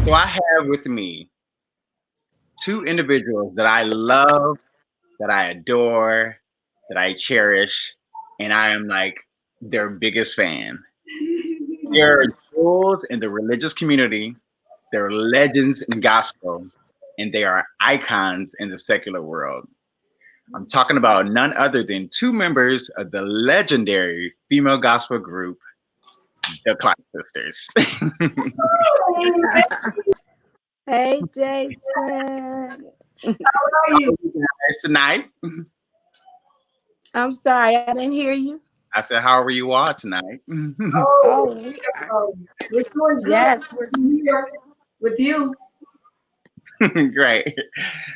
So I have with me two individuals that I love, that I adore, that I cherish, and I am like their biggest fan. They're jewels in the religious community, they're legends in gospel, and they are icons in the secular world. I'm talking about none other than two members of the legendary female gospel group, the Clark Sisters. Hey, Jason. How are you? Tonight, I'm sorry, I didn't hear you. I said, how are you all tonight? Oh, we are. We're doing good. Yes, we're here with you. Great.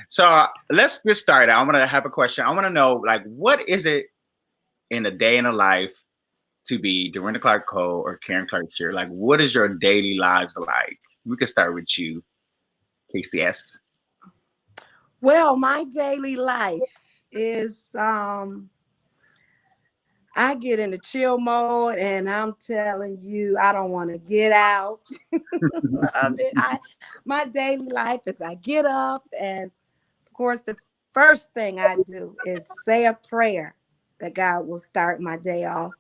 So let's get started. I want to have a question. I want to know, like, what is it in a day in a life to be Dorinda Clark Cole or Karen Clark Sheard? Like, what is your daily lives like? We can start with you, KCS. well. My daily life is I get into chill mode, and I'm telling you, I don't want to get out of it. My daily life is I get up, and of course, the first thing I do is say a prayer that God will start my day off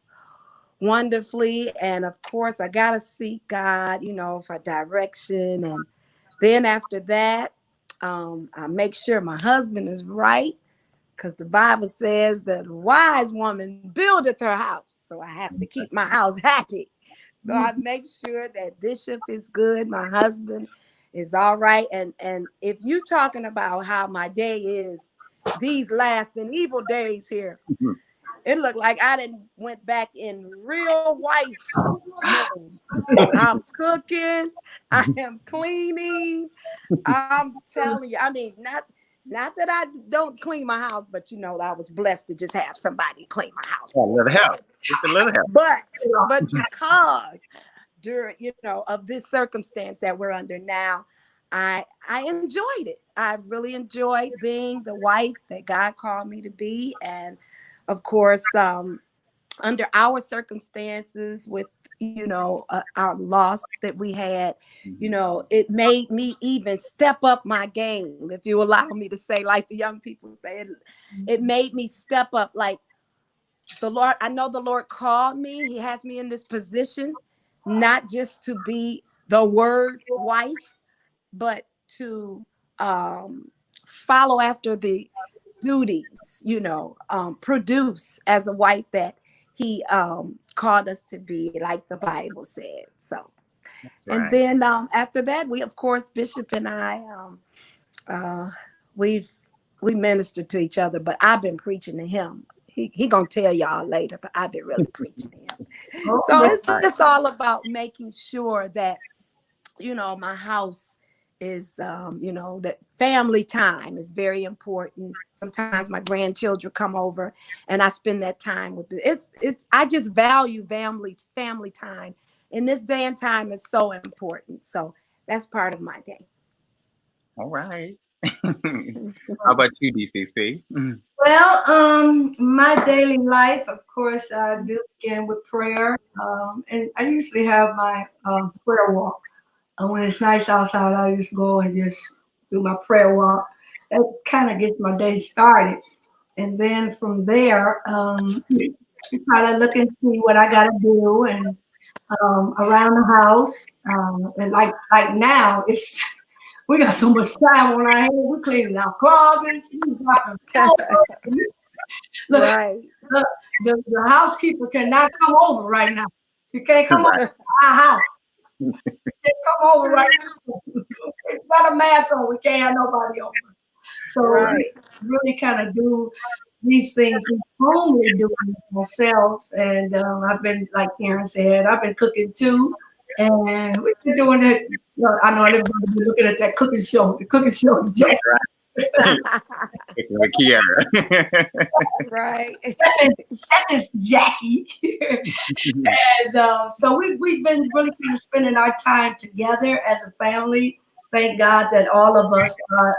wonderfully. And of course, I got to seek God, for direction. And then after that, I make sure my husband is right, because the Bible says that a wise woman buildeth her house. So I have to keep my house happy. So I make sure that Bishop is good, my husband is all right. And if you're talking about how my day is these last and evil days here, it looked like I didn't went back in real wife mode. I'm cooking, I am cleaning. I'm telling you, I mean, not that I don't clean my house, but I was blessed to just have somebody clean my house. A little help. Just a little help. But because during, of this circumstance that we're under now, I enjoyed it. I really enjoyed being the wife that God called me to be. And of course, under our circumstances with, our loss that we had, it made me even step up my game, if you allow me to say, like the young people say, it made me step up. Like the Lord, I know the Lord called me. He has me in this position, not just to be the word wife, but to follow after the duties, produce as a wife that he called us to be, like the Bible said. So, and then after that, we, of course, Bishop and I, we ministered to each other, but I've been preaching to him. He gonna tell y'all later, but I've been really preaching to him. So it's just all about making sure that, my house is, that family time is very important. Sometimes my grandchildren come over and I spend that time with it. I just value family time. In this day and time is so important. So that's part of my day. All right. How about you, DCC? Well, my daily life, of course, I do begin with prayer. And I usually have my prayer walk. When it's nice outside, I just go and just do my prayer walk. That kind of gets my day started. And then from there, try to look and see what I got to do and around the house. And like now, we got so much time on our hands. We're cleaning our closets. Look, Right. the housekeeper cannot come over right now. She can't come over to our house. She can't come over right now. Got a mask on. We can't have nobody over. So really kind of do these things only doing ourselves. And I've been, like Karen said, I've been cooking too. And we've been doing it. I know everybody be looking at that cooking show. The cooking show is Jack. Like Kiara. Right. That is Jackie. And so we've been really kind of spending our time together as a family. Thank God that all of us are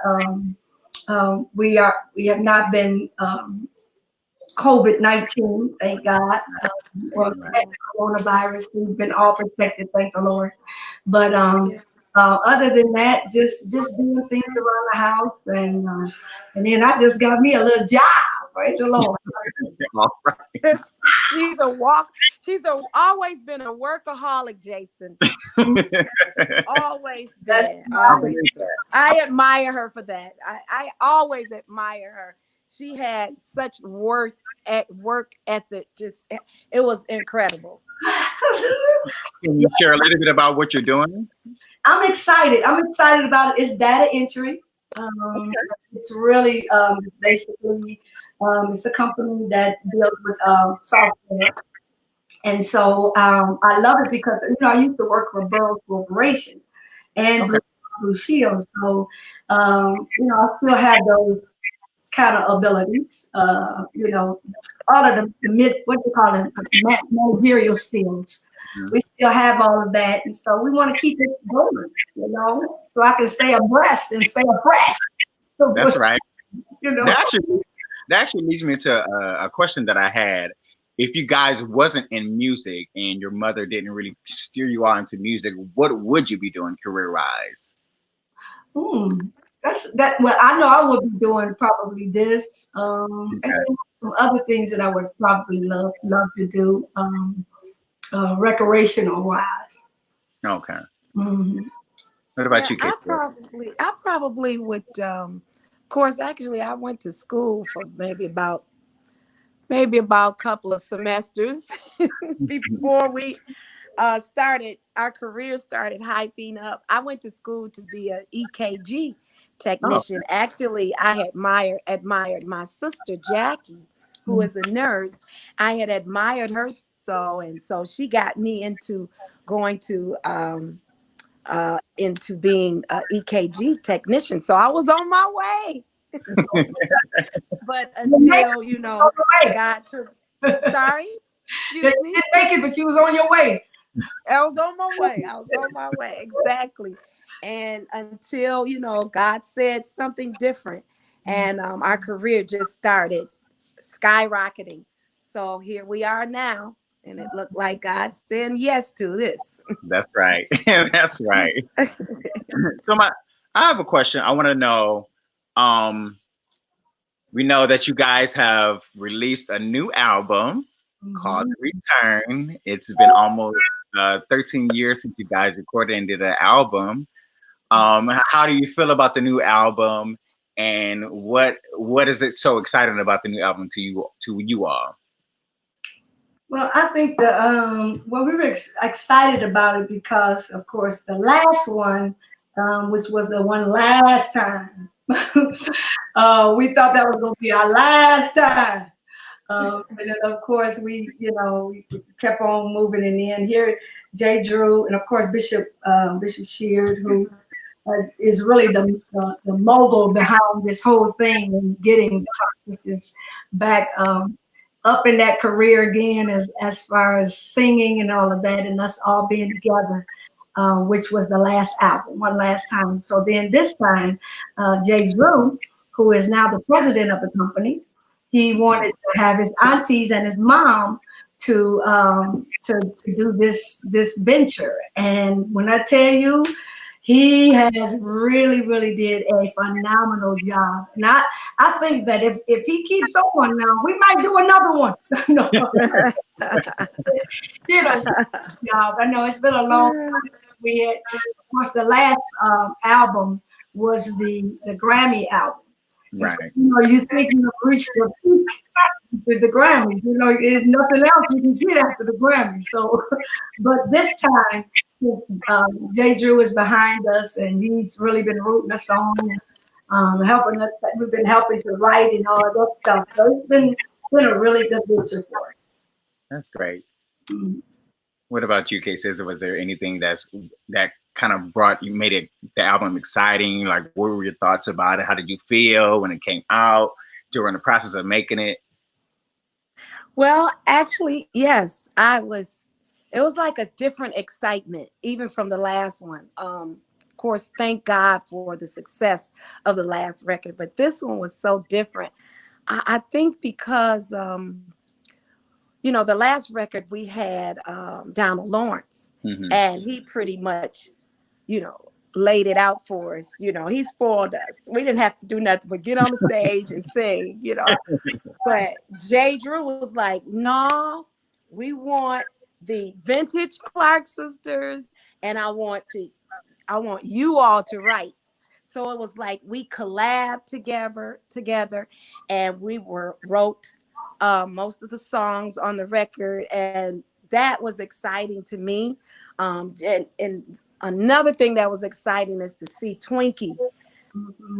we have not been COVID-19, thank God. Or coronavirus, we've been all protected, thank the Lord. But Other than that, just doing things around the house, and then I just got me a little job. Praise the Lord. All She's a walk. Always been a workaholic, Jason. Always That's been. Always been. I admire her for that. I always admire her. She had such work ethic. Just it was incredible. Can you share a little bit about what you're doing? I'm excited. I'm excited about it. It's data entry. It's really basically it's a company that deals with software, and so I love it because I used to work for Burroughs Corporation and Okay. Blue Shield, so I still have those kind of abilities. All of the mid, what do you call them, managerial skills. Mhm. We still have all of that, and so we want to keep it going, so I can stay abreast and stay afresh. So, That's right. you know. That actually leads me to a question that I had. If you guys wasn't in music and your mother didn't really steer you on into music, what would you be doing career-wise? That's that. Well, I know I would be doing probably this, and Okay. then some other things that I would probably love to do, recreational wise. Okay. Mhm. What about Yeah, you, Kate? I probably would. Of course, actually, I went to school for maybe about a couple of semesters before we started our career started hyping up. I went to school to be an EKG Oh, technician. Actually, I admired my sister Jackie, who is a nurse. I had admired her and so she got me into going to into being an EKG technician. So I was on my way. But until God took. Sorry, You excuse me. didn't make it, but you was on your way. I was on my way. I was on my way. Exactly. And until, God said something different. And our career just started skyrocketing. So here we are now. And it looked like God saying yes to this. that's right. That's right. So I have a question. I want to know. Um, we know that you guys have released a new album called Return. It's been almost 13 years since you guys recorded and did an album. How do you feel about the new album, and what is it so exciting about the new album to you all? Well, I think we were excited about it because, of course, the last one, which was the one last time, we thought that was going to be our last time. And then, of course, we kept on moving, and then here, Jay Drew, and of course, Bishop Sheard, who is really the mogul behind this whole thing and getting the consciousness back up in that career again, as far as singing and all of that, and us all being together, which was the last album, one last time. So then this time, Jay Drew, who is now the president of the company, he wanted to have his aunties and his mom to do this venture. And when I tell you, he has really did a phenomenal job. And I think that if he keeps on now, we might do another one. No. Job. I know it's been a long time. Of course, the last album was the Grammy album. Right. So, you think you've reached the peak with the Grammys. There's nothing else you can get after the Grammys. So, but this time, since Jay Drew is behind us and he's really been rooting us on and helping us, we've been helping to write and all that stuff. So it's been a really good venture for us. That's great. Mm-hmm. What about you, Kate? Was there anything that kind of made the album exciting? Like, what were your thoughts about it? How did you feel when it came out during the process of making it? Well, actually, yes, it was like a different excitement, even from the last one. Of course, thank God for the success of the last record, but this one was so different. I think because, the last record we had Donald Lawrence, Mm-hmm. and he pretty much, laid it out for us. You know, he spoiled us. We didn't have to do nothing but get on the stage and sing, you know. But Jay Drew was like, no, we want the vintage Clark sisters, and I want you all to write. So it was like we collabed together, and we wrote most of the songs on the record, and that was exciting to me. And another thing that was exciting is to see Twinkie,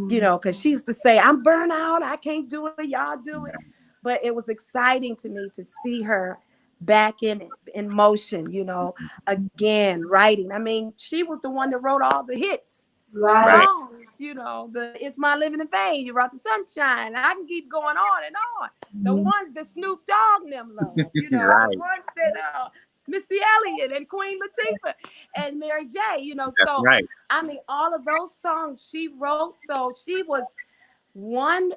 you know, because she used to say, I'm burnt out, I can't do it, y'all do it. But it was exciting to me to see her back in motion, you know, again, writing. I mean, she was the one that wrote all the hits songs, you know, It's My Living in Vain, You Brought the Sunshine. I can keep going on and on. The ones that Snoop Dogg and them love, you know, the ones that Missy Elliott and Queen Latifah and Mary J, you know. That's so right. I mean, all of those songs she wrote. So she was one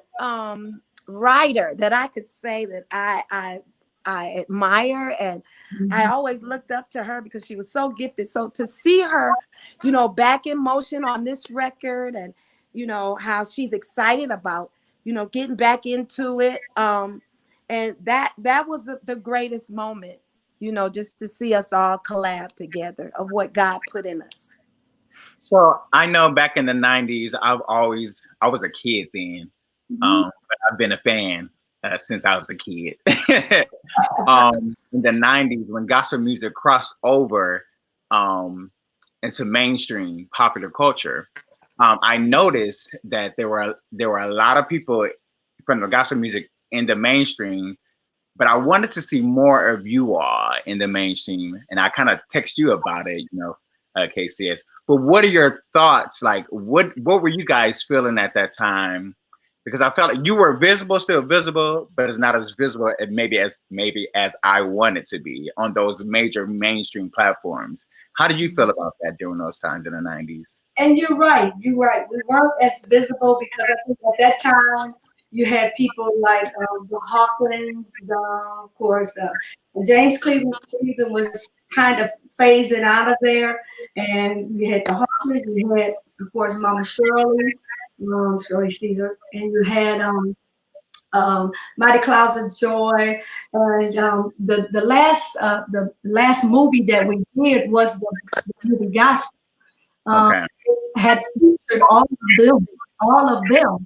writer that I could say that I admire, and I always looked up to her because she was so gifted. So to see her, you know, back in motion on this record, and you know how she's excited about, you know, getting back into it, and that was the greatest moment, you know, just to see us all collab together of what God put in us. So I know back in the 90s, I was a kid then, but I've been a fan since I was a kid. In the 90s, when gospel music crossed over into mainstream popular culture, I noticed that there were a lot of people from the gospel music in the mainstream, but I wanted to see more of you all in the mainstream, and I kind of text you about it, you know, KCS. But what are your thoughts? Like, what were you guys feeling at that time? Because I felt like you were still visible, but it's not as visible as maybe as I wanted to be on those major mainstream platforms. How did you feel about that during those times in the 90s? And you're right. We weren't as visible because I think at that time you had people like the Hawkins, of course, James Cleveland was kind of phasing out of there, and you had the Hawkins, you had, of course, Mama Shirley Caesar, and you had Mighty Clouds of Joy, and the last movie that we did was the movie Gospel. Okay. It had featured all of them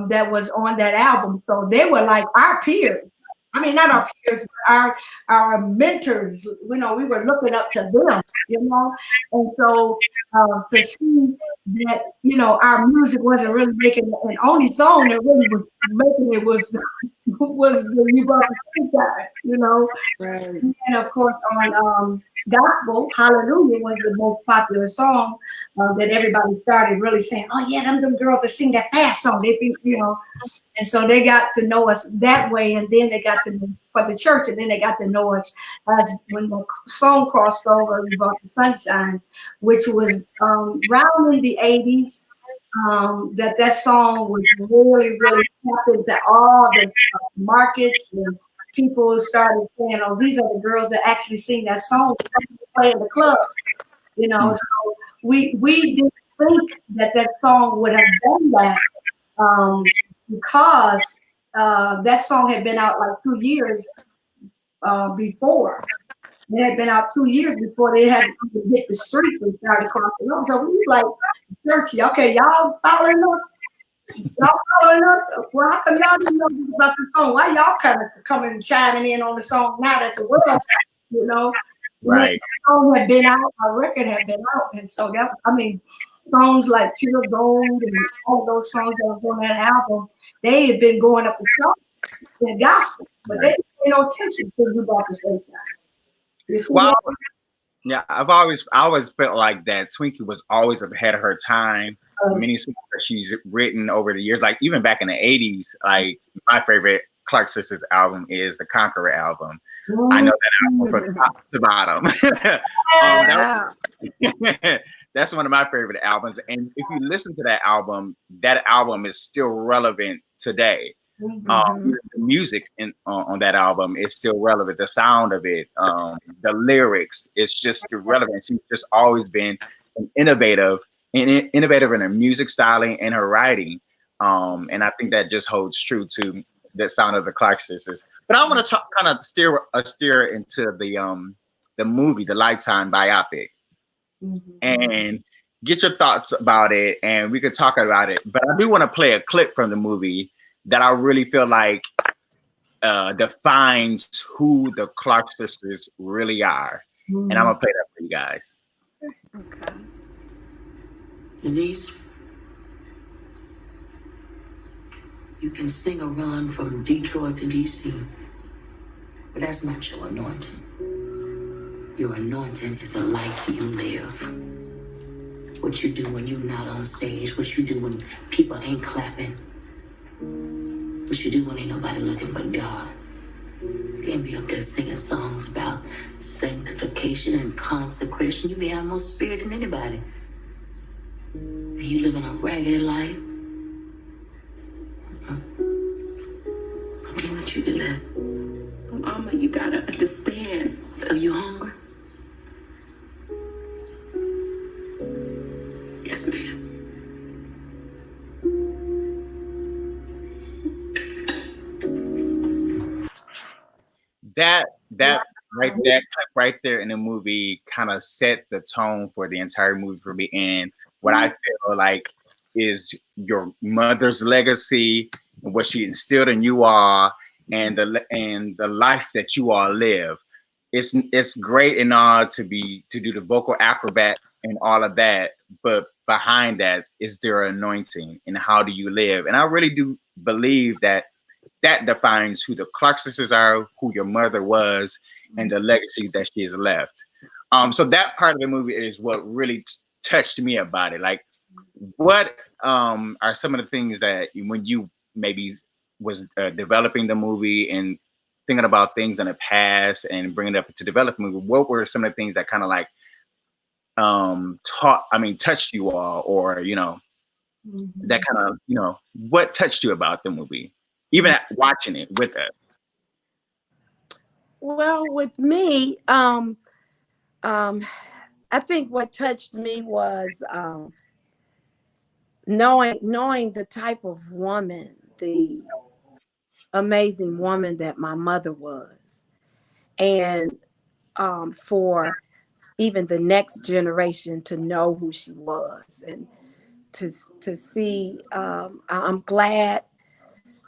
that was on that album. So they were like our peers. I mean, not our peers, but our mentors. You know, we were looking up to them, you know. And so to see that, you know, our music wasn't really making it, and only song that really was making it was the You Brought the Sunshine, you know. Right. And of course on gospel, Hallelujah was the most popular song that everybody started really saying, oh yeah, them girls that sing that fast song. They think, you know, and so they got to know us that way, and then they got to know for the church, and then they got to know us as when the song crossed over, We Brought the Sunshine, which was around in the 80s. That song was really tapped into all the markets, and people started saying, oh, these are the girls that actually sing that song. They play in the club, you know. So we didn't think that song would have done that because that song had been out like 2 years before. It had been out 2 years before they had hit the streets and started crossing over. So we was like, churchy, okay, y'all following us? Y'all following us? Well, how come y'all didn't know this about the song? Why y'all kind of coming and chiming in on the song now that the world, you know? Right. The song had been out, our record had been out. And so that, I mean, songs like Pure Gold and all those songs that was on that album, they had been going up the charts in gospel, but they didn't pay no attention to You Brought the Sunshine. You see Well, that? yeah, I always felt like that Twinkie was always ahead of her time. Many songs that she's written over the years, like even back in the 80s, like my favorite Clark Sisters album is the Conqueror album. I know that album from top to bottom. That's one of my favorite albums. And if you listen to that album is still relevant today. The music on that album is still relevant. The sound of it, the lyrics, it's just relevant. She's just always been an innovative innovative in her music styling and her writing. And I think that just holds true to the sound of the Clark sisters. But I want to talk, kind of steer into the movie, the Lifetime biopic, and get your thoughts about it, and we could talk about it. But I do want to play a clip from the movie that I really feel like defines who the Clark sisters really are. And I'm gonna play that for you guys. Okay. Denise, you can sing a run from Detroit to DC, but that's not your anointing. Your anointing is the life you live. What you do when you're not on stage, what you do when people ain't clapping, what you do when ain't nobody looking but God. You can't be up there singing songs about sanctification and consecration. You be having more spirit than anybody. And you living a ragged life. I can't let you do that. Mama, you gotta understand. Are you hungry? Yes, ma'am. That right there in the movie kind of set the tone for the entire movie for me. And what I feel like is your mother's legacy and what she instilled in you all, and the life that you all live. It's great and all to do the vocal acrobats and all of that, but behind that is their anointing and how do you live. And I really do believe that defines who the Clark sisters are, who your mother was, and the legacy that she has left. So that part of the movie is what really touched me about it. Like, what are some of the things that when you maybe was developing the movie and thinking about things in the past and bringing it up to develop the movie, what were some of the things that kind of like touched you all, or that kind of what touched you about the movie, even watching it with us? Well, with me, I think what touched me was knowing the type of woman, the amazing woman that my mother was, and for even the next generation to know who she was, and to see. I'm glad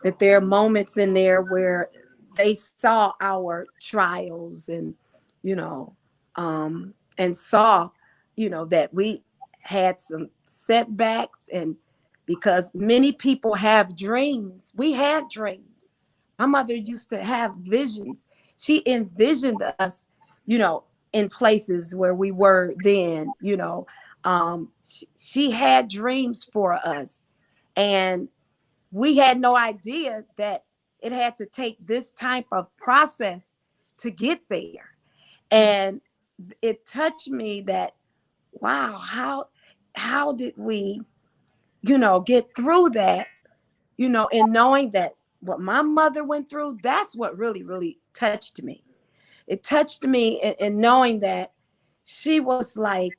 that there are moments in there where they saw our trials and and saw that we had some setbacks, and because many people have dreams, we had dreams. My mother used to have visions. She envisioned us in places where we were then. She had dreams for us, and we had no idea that it had to take this type of process to get there. And it touched me that, wow, how did we, get through that, and knowing that what my mother went through, that's what really, really touched me. It touched me in knowing that she was like,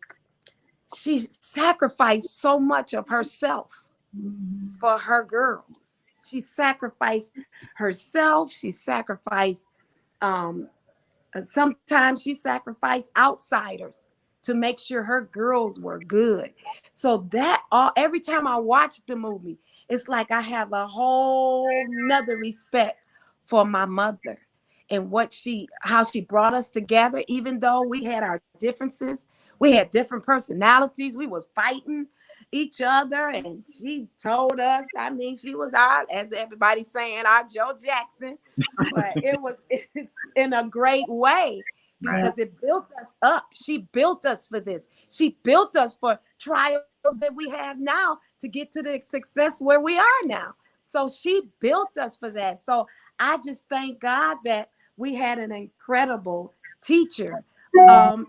she sacrificed so much of herself for her girls. She sacrificed herself. She sacrificed, sometimes she sacrificed outsiders to make sure her girls were good. So every time I watch the movie, it's like I have a whole nother respect for my mother and how she brought us together, even though we had our differences. We had different personalities. We was fighting each other, and she told us, she was as everybody's saying, our Joe Jackson, but it's in a great way, because it built us up. She built us for this. She built us for trials that we have now to get to the success where we are now. So she built us for that. So I just thank God that we had an incredible teacher. And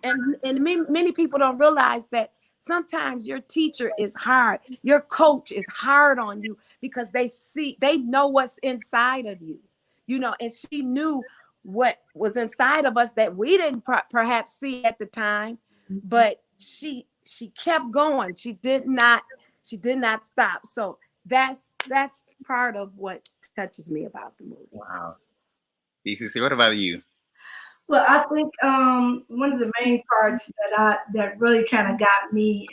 many people don't realize that sometimes your teacher is hard. Your coach is hard on you because they know what's inside of you, and she knew what was inside of us that we didn't perhaps see at the time, but she she kept going. She did not stop. So that's part of what touches me about the movie. Wow. DCC, what about you? Well, I think one of the main parts that really kind of got me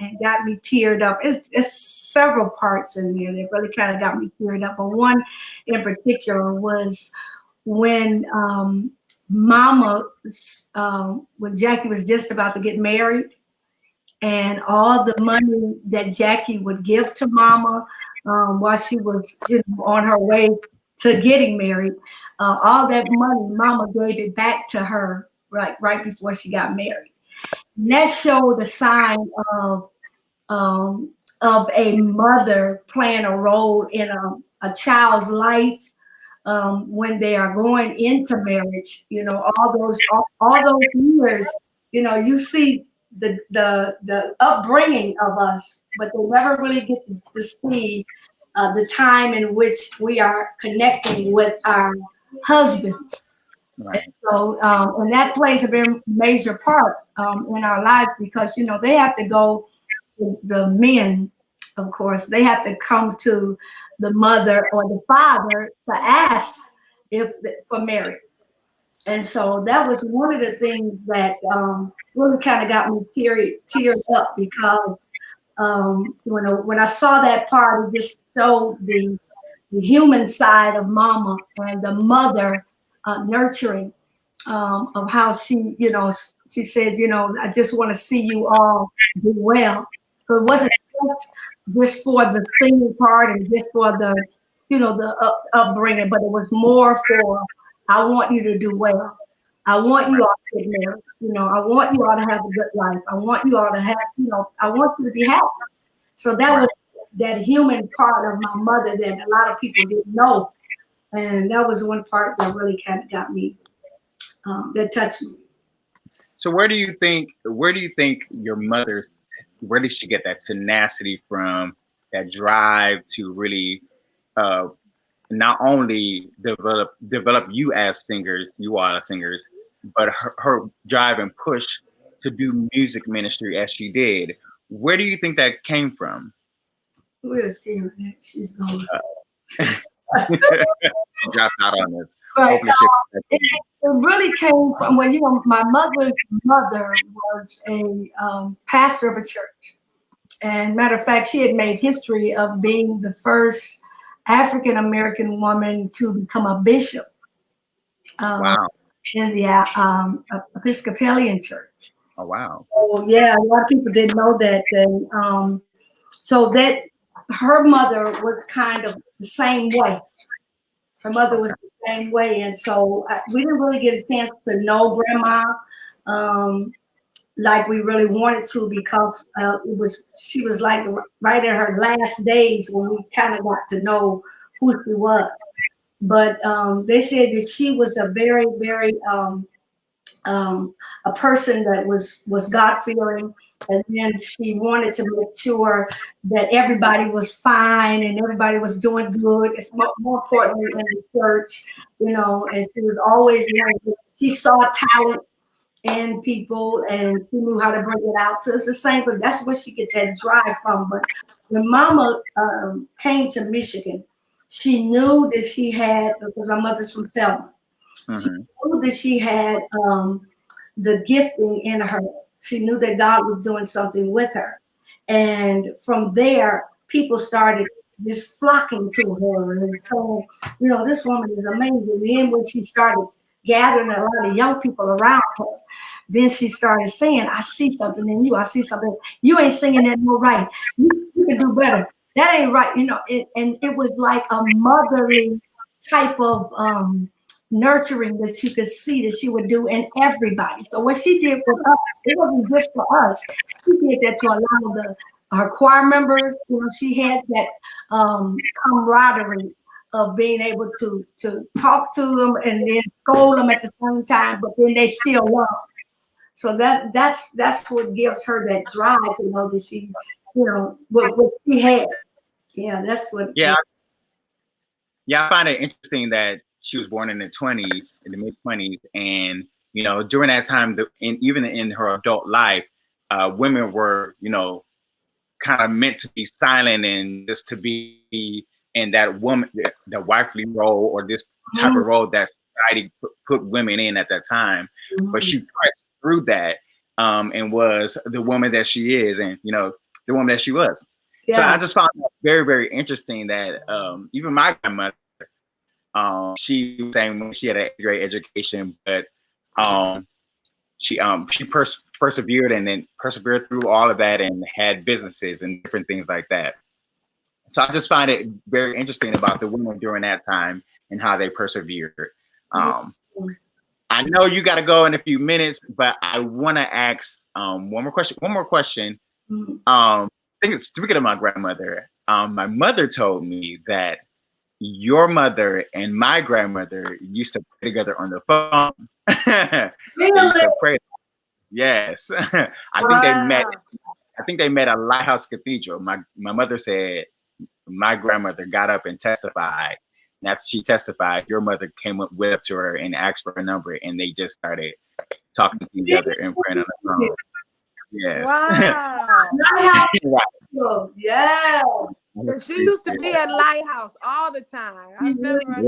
teared up. It's several parts in there that really kind of got me teared up. But one in particular was when Mama, when Jackie was just about to get married, and all the money that Jackie would give to Mama while she was on her way to getting married, all that money, Mama gave it back to her right before she got married. And that showed a sign of a mother playing a role in a child's life when they are going into marriage. All those years, you see the upbringing of us, but they never really get to see the time in which we are connecting with our husbands. Right. And so, and that plays a very major part in our lives because, they have to go, the men, of course, they have to come to the mother or the father to ask for marriage. And so that was one of the things that really kind of got me teared up because when I saw that part, it just showed the human side of Mama and the mother nurturing of how she, she said, I just want to see you all do well. So it wasn't just for the singing part and just for the, the upbringing, but it was more for, I want you to do well. I want you all to get married. I want you all to have a good life. I want you all to have, I want you to be happy. So that was that human part of my mother that a lot of people didn't know. And that was one part that really kind of got me, that touched me. So where do you think your mother's, where did she get that tenacity from, that drive to really not only develop you as singers, you all as singers, but her drive and push to do music ministry as she did? Where do you think that came from? We're scared that she's gone. She dropped out on this. Right. It really came from when, my mother's mother was a pastor of a church. And matter of fact, she had made history of being the first African-American woman to become a bishop Wow. in the Episcopalian church. Oh, wow. Oh, yeah, a lot of people didn't know that. And, so that her mother was kind of the same way. Her mother was the same way. And so we didn't really get a chance to know Grandma like we really wanted to because she was like right in her last days when we kind of got to know who she was. But they said that she was a very, very a person that was God-fearing, and then she wanted to make sure that everybody was fine and everybody was doing good. It's more importantly in the church, and she was always she saw talent in people and she knew how to bring it out. So it's the same, but that's where she get that drive from. But when Mama came to Michigan, she knew that she had, because our mother's from Selma, she knew that she had the gifting in her. She knew that God was doing something with her. And from there, people started just flocking to her and saying, this woman is amazing. And then when she started gathering a lot of young people around her, then she started saying, I see something in you. I see something. You ain't singing that no right. You can do better. That ain't right. And it was like a motherly type of nurturing that you could see that she would do in everybody. So what she did with us, it wasn't just for us. She did that to a lot of her choir members. She had that camaraderie of being able to talk to them and then scold them at the same time, but then they still love. So that's what gives her that drive to know that she, what she had. Yeah, that's what. Yeah, I find it interesting that she was born in the 20s, in the mid 20s, and during that time, even in her adult life, women were, you know, kind of meant to be silent and just to be in that woman, the wifely role, or this type of role that society put women in at that time. But she pressed through that, and was the woman that she is, and you know, the woman that she was. Yeah. So I just found that very, very interesting that even my grandmother, she was saying when she had a great education, but she persevered and then persevered through all of that and had businesses and different things like that. So I just find it very interesting about the women during that time and how they persevered. I know you got to go in a few minutes, but I want to ask one more question. I think it's speaking of my grandmother. My mother told me that your mother and my grandmother used to pray together on the phone. They used to pray. Yes. I think they met at Lighthouse Cathedral. My mother said my grandmother got up and testified. And after she testified, your mother went up to her and asked for a number, and they just started talking together and praying on the phone. Yes. Wow. Right. Yes. She used to be at Lighthouse all the time. I remember us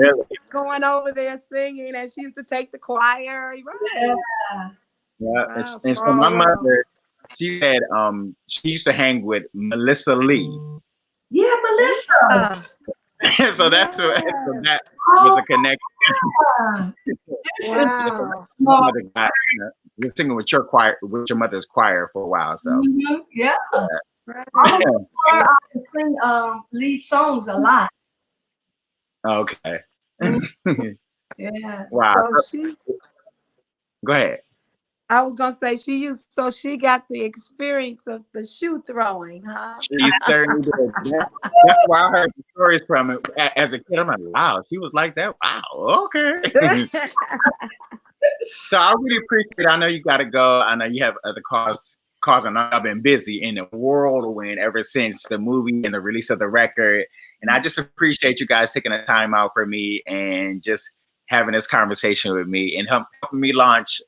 going over there singing, and she used to take the choir. Right. Yeah. Wow, and so my mother, she had she used to hang with Melissa Lee. Yeah, Melissa. So that's what, so that was a connection. Wow. My mother got, was singing with your choir, with your mother's choir for a while. So yeah. Right. I sing lead songs a lot. Okay. Yeah. Wow. So Go ahead. I was gonna say she got the experience of the shoe throwing, huh? She certainly did. That's where I heard the stories from it as a kid. I'm like, wow, she was like that. Wow, okay. So I really appreciate it. I know you got to go. I know you have other cause, and I've been busy in the whirlwind ever since the movie and the release of the record. And I just appreciate you guys taking the time out for me and just having this conversation with me and helping me launch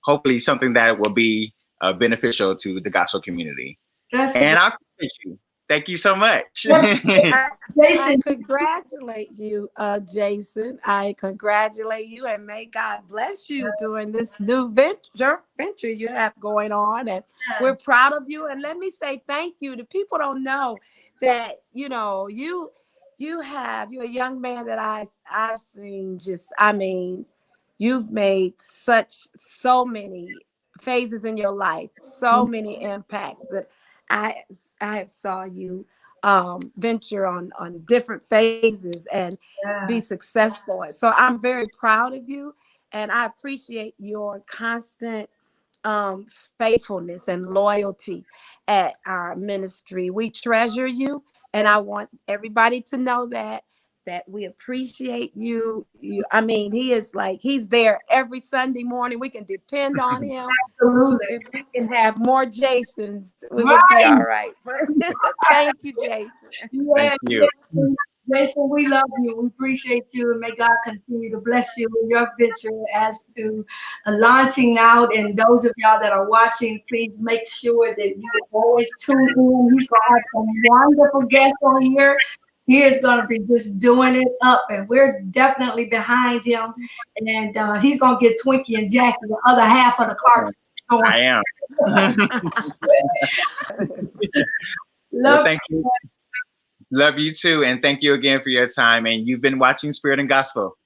hopefully something that will be beneficial to the gospel community. And I appreciate you. Thank you so much. I congratulate you, Jason. I congratulate you, and may God bless you during this new venture you have going on. And we're proud of you. And let me say thank you. The people don't know that, you know, you're a young man that I've seen just, I mean, you've made so many phases in your life, so many impacts that I have saw you venture on different phases and be successful. So I'm very proud of you, and I appreciate your constant faithfulness and loyalty at our ministry. We treasure you, and I want everybody to know that we appreciate you. I mean, he's there every Sunday morning. We can depend on him. Absolutely. If we can have more Jasons, we would be all right. Thank you, Jason. Yeah, Thank you. Jason, we love you. We appreciate you, and may God continue to bless you in your venture as to launching out. And those of y'all that are watching, please make sure that you always tune in. He's going to have some wonderful guests on here. He is going to be just doing it up, and we're definitely behind him. And he's going to get Twinkie and Jackie, the other half of the Clarks. I am. Well, thank you. Love you too. And thank you again for your time. And you've been watching Spirit and Gospel.